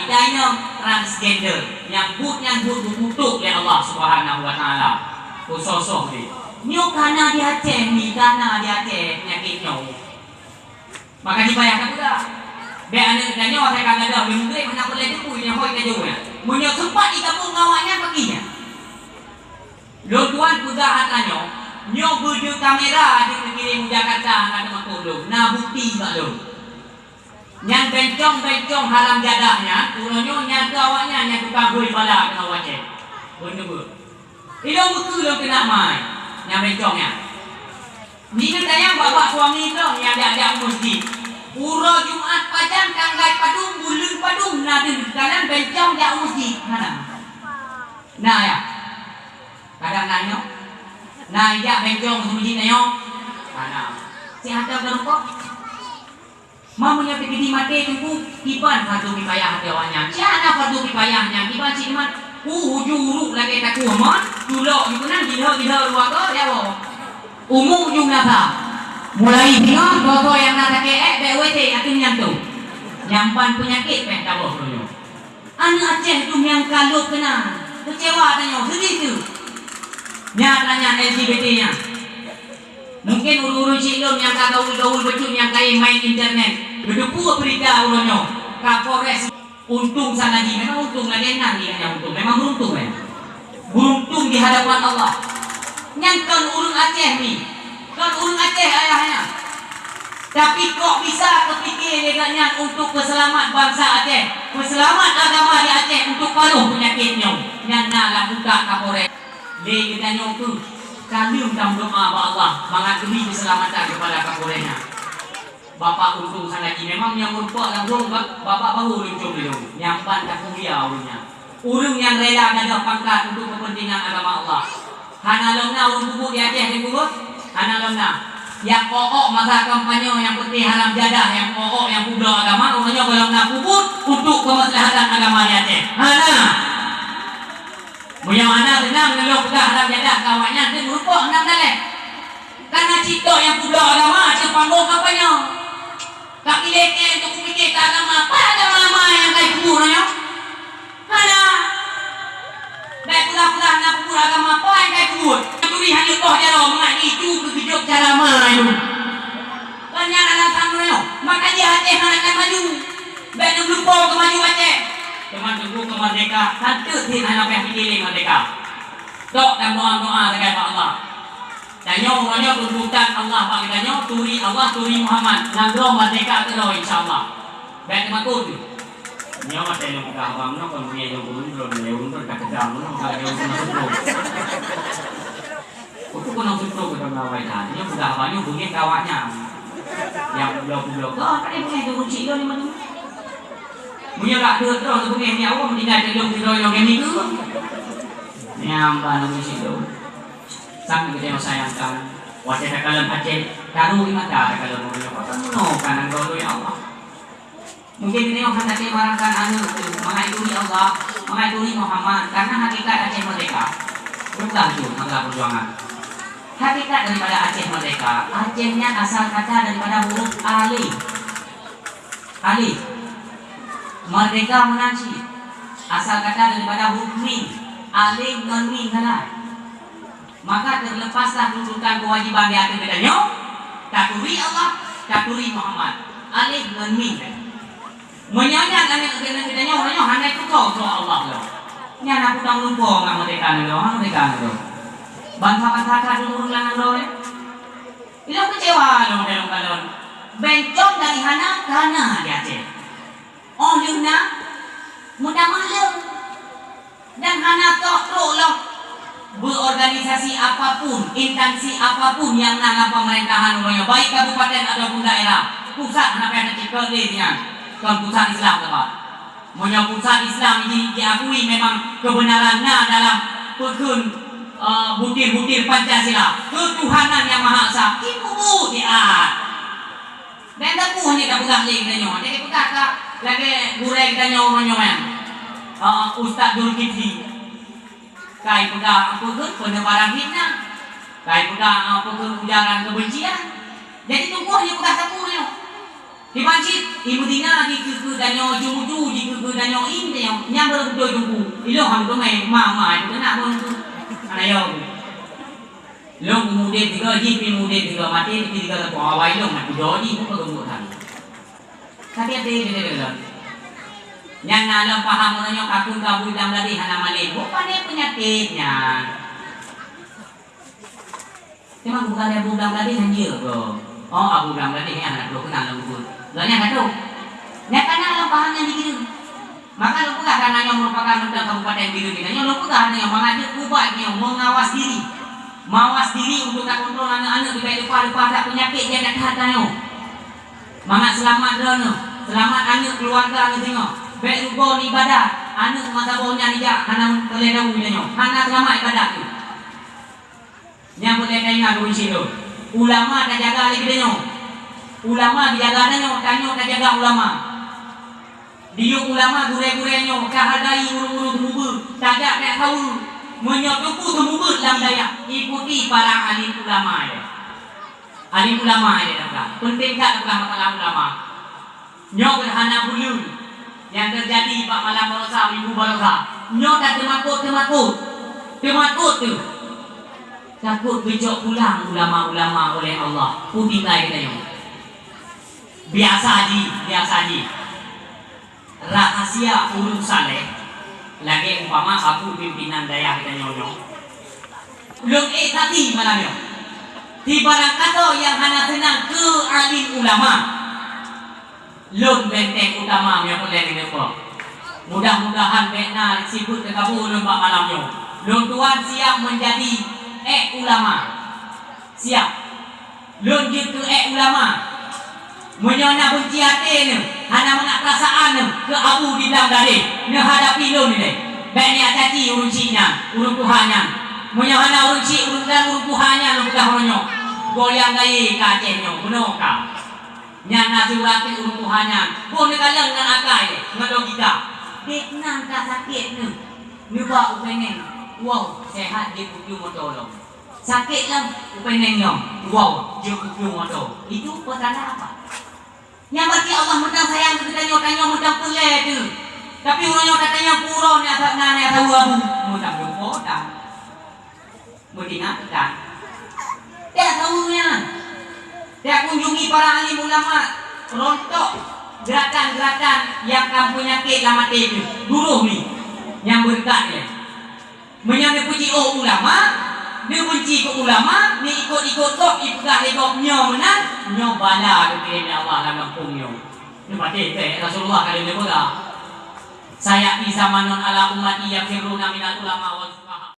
dina transgender yang kutuk oleh Allah Subhanahu wa taala. Sosok dia. Nyo kana dia Aceh ni, kana dia Aceh penyakit nyo. Maka dibayarkan pula. Be anak dan nyo saya kata dah, mungkin mana boleh tu dia hoi ke jauh ya. Munyo sempat di kampung ngawaknya paginya. Lo tuan puzahat nyo, nyo berju kamera di kirim Jakarta nak makul lo. Na bukti tak lo. Yang bencong haram jadahnya, turunnya nyata awaknya yang tukang beri bala kena wajib. Bener-bener. Ini betul lo kena mai. Yang bencongnya. Ni tayang bapak suami tu yang ada masjid. Uro Jumat pajang tanggai padung bulun padung nadi dalam bencong dia masjid. Mana? Nah ya. Kadang nanya. Nah ya bencong masjid nanya. Mana? Si ada berukok. Mamunya pergi di mati tunggu kiban fardu kifayah awaknya. Siapa fardu kifayahnya? Kiban si iman. Hujuru lagi tak kuat. Dulu itu nang gila luar tu dia bawa. Umum juga tak. Mulai dia dodo yang nak ke BWT atau yang tu. Nyampan penyakit peh tak bawa dulu. Anak Aceh tu yang kalau kena kecewa tanya sedih tu. Nyatanya LGBT-nya. Mungkin ulu-ulu cilom yang tak gaul-gaul betul yang kaya main internet. Berdepu berita ulunyo. Kapolres untung sana lagi, memang untung lagi enak dia yang untung, memang beruntung ya. Beruntung di hadapan Allah. Nyangkan urung Aceh ni, kan urung Aceh ayahnya. Tapi kok bisa kepikir dengannya untuk keselamat bangsa Aceh, keselamat agama di Aceh untuk paruh penyakitnya. Yang nak buka Kapolres. Dia katanya tu, kalium dalam doa Allah mengakhiri keselamatan kepada Kapolresnya. Bapak untung sana lagi memang yang merupakan langsung bapak baru luncur dulu nyampan tak kuliah urungnya urung yang rela ada pangkat untuk kepentingan agama Allah. Hana lomna urung bubuk di Aceh ni bubuk hana lomna yang kokok masa kampanye yang putih haram jadah yang kokok yang pula agama urungnya lomna bubuk untuk kemaslahatan agama di Aceh. Hana punya mana senang kalau pula haram jadah kawannya tu merupakan enam dalek karena cito yang pula agama Aceh panggung kampanye. Kaki leke untuk memikir agama apa agama yang kayak kuburnya? Mana? Baik pula nak kubur agama apa yang kayak kubur? Turi hanya toh jaro mengenai itu kehidup cara main. Banyak alasan mereka. Maka dia Aceh akan maju. Baik lupa ke maju Aceh. Teman tunggu ke merdeka. Satu tin anak yang pilih merdeka. Dok dan doa dekat Allah. Tanya orangnya tuntutan Allah bagi tanya turi Allah turi Muhammad nangro merdeka terus insyaallah. Baik makul. Nyawa masih nak buka abang nak kalau dia yang belum belum kat jam nak kalau dia masuk. Aku pun nak masuk ke dalam lawai dah. Dia buka abangnya bunyi kawannya. Yang blok-blok. Oh, tak ada bunyi tu kunci dia ni mana. Bunyi tak ada terus bunyi ni awak meninggal tidur yang ini tu. Nyamban kunci tu. Sang kita sayangkan wajah kalian Aceh karu imata kalau mau apa kanan kau ya Allah mungkin ini orang Aceh barangkan anu mengaituri Allah mengaituri Muhammad karena hakikat Aceh merdeka bukan itu adalah perjuangan hakikat daripada Aceh merdeka Acehnya asal kata daripada huruf alif merdeka menanci asal kata daripada huruf min alif dan min kalah. Maka terlepaslah tuntutan kewajiban di atas katanya takuri Allah, takuri Muhammad alif dan min menyanyikan katanya orangnya hanya itu kau doa Allah loh ini anak putang lupa nggak merdeka loh merdeka loh bangsa-bangsa dulu ulangan loh itu kecewa loh dalam kalon bencong dari hana kana di Aceh oh luna mudah malam dan hana tok loh berorganisasi apapun, instansi apapun yang nak pemerintahan umumnya, baik kabupaten ataupun daerah, pusat nak ada cipta dia kan pusat Islam apa? Punya pusat Islam ini diakui memang kebenarannya dalam pekun butir-butir Pancasila, ketuhanan yang Maha Esa, ibu dia. Dan tak pun hanya tak pegang lagi tanya, jadi pegang tak lagi gureng tanya orang-orang, Ustaz Zulkifli. Kai pegang apa ke penebaran fitnah, kai pegang apa ke ujaran kebencian. Jadi tunggu dia pegang satu ni. Di masjid, ibu dina di ke danyo juju di ke danyo ini yang berdoa juju. Ilo ham tu main mama itu kena pun tu. Anayo. Lo kemudian tiga jipi kemudian tiga mati tiga tu awal lo nak jadi pun kemudian. Tapi ada dia. Yang nalam paham orangnya kakun kabul dalam lari hana malin. Bukan dia penyakitnya. Cuma bukan dia budang lari hanya bro. Oh, abu dalam lari ni anak bro kenal lu. Soalnya tak tahu. Nek kana lo paham yang begitu. Maka lo pegah karena yang merupakan menteri kabupaten biru kita. Lo pegah yang mengajak ubah yang mengawas diri. Mawas diri untuk tak kontrol anak-anak di lupa tak penyakit dia tak tahan. Mangat selamat dah. Selamat anak keluarga anak tengok. Baik rupa ibadah. Anak masa bawahnya dijak. Hana terledah punya. Hana selamat ibadah tu. Yang boleh tengok kunci tu. Ulama tak jaga lagi dia. Ulama dijaga nyo, tanyo tak jaga ulama. Dia ulama gure-gurenyo, kahadai urung-urung temubur, tajak tak tahu menyotuku temubur dalam daya. Ikuti para alim ulama dia. Alim ulama dia tak. Penting tak masalah ulama. Nyo gerhana bulan yang terjadi pak malam barosa, minggu barosa. Nyo tak temakut tu. Takut bejok pulang ulama-ulama oleh Allah. Putih kai kita nyo. Biasa haji rahasia urus saleh lagi umpama aku pimpinan daya kita nyonyo belum tadi malamnya di barang kata yang hanya senang ke alim ulama lun benteng utama yang boleh dinepo mudah-mudahan benar sibuk terkabul lembak malamnya lun tuan siap menjadi ulama siap lun gitu ulama menyona benci hati ni, hana mengat perasaan ni ke abu di dalam dari, ni hadapi lo ni deh. Baik ni hati urun Cina, urun Tuhannya, menyona urun Cina, urun Tuhannya lo bukan orangnya. Goyang gaya kacenya, benar kah? Nyana surati urun Tuhannya, boleh kalian dengan akai, dengan logika. Deknan tak sakit ni, ni buat upeneng, wow sehat dia kuku motor lo. Sakit lah upeneng lo, wow dia kuku motor. Itu petanda apa? Yang berarti Allah mentang sayang kita nyotanya mentang pelai tu. Tapi orang nyotanya pura ni asal nana tahu abu. Mentang jumpa dah. Mendingan tak. Dia tahunya. Dia kunjungi para alim ulama. Rontok gerakan-gerakan yang kamu penyakit lama itu. Duruh ni. Yang berkat ni. Menyambut puji ulama. Dia benci ke ulama, ni ikut-ikut kok, ikutlah ikut nyo menang, nyo bala ke kiri Allah dalam kampung nyo. Ni pasti Rasulullah kali ni pula. Saya di zamanon ala ummati yang firuna minal ulama wal